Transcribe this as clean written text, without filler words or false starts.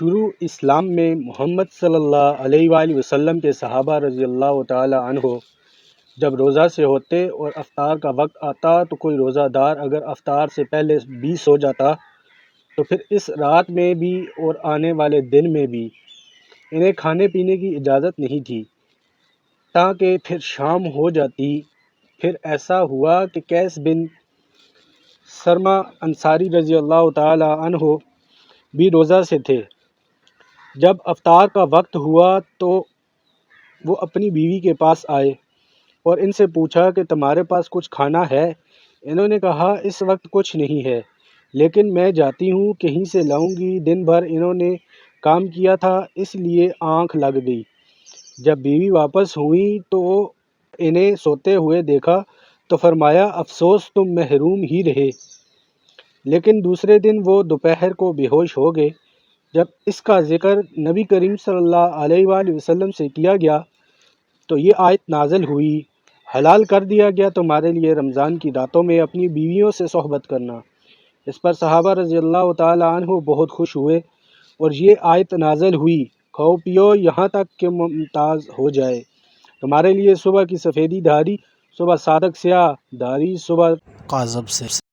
شروع اسلام میں محمد صلی اللہ علیہ وآلہ وسلم کے صحابہ رضی اللہ تعالی عنہ جب روزہ سے ہوتے اور افطار کا وقت آتا تو کوئی روزہ دار اگر افطار سے پہلے بھی سو جاتا تو پھر اس رات میں بھی اور آنے والے دن میں بھی انہیں کھانے پینے کی اجازت نہیں تھی تاکہ پھر شام ہو جاتی۔ پھر ایسا ہوا کہ قیس بن سرما انصاری رضی اللہ تعالی عنہ بھی روزہ سے تھے۔ جب افطار کا وقت ہوا تو وہ اپنی بیوی کے پاس آئے اور ان سے پوچھا کہ تمہارے پاس کچھ کھانا ہے؟ انہوں نے کہا اس وقت کچھ نہیں ہے، لیکن میں جاتی ہوں کہیں سے لاؤں گی۔ دن بھر انہوں نے کام کیا تھا اس لیے آنکھ لگ گئی۔ جب بیوی واپس ہوئی تو انہیں سوتے ہوئے دیکھا تو فرمایا افسوس تم محروم ہی رہے۔ لیکن دوسرے دن وہ دوپہر کو بے ہوش ہو گئے۔ جب اس کا ذکر نبی کریم صلی اللہ علیہ وآلہ وسلم سے کیا گیا تو یہ آیت نازل ہوئی، حلال کر دیا گیا تمہارے لیے رمضان کی راتوں میں اپنی بیویوں سے صحبت کرنا۔ اس پر صحابہ رضی اللہ تعالی عنہ بہت خوش ہوئے اور یہ آیت نازل ہوئی، کھاؤ پیو یہاں تک کہ ممتاز ہو جائے تمہارے لیے صبح کی سفیدی دھاری، صبح صادق سیاہ دھاری، صبح قاذب سے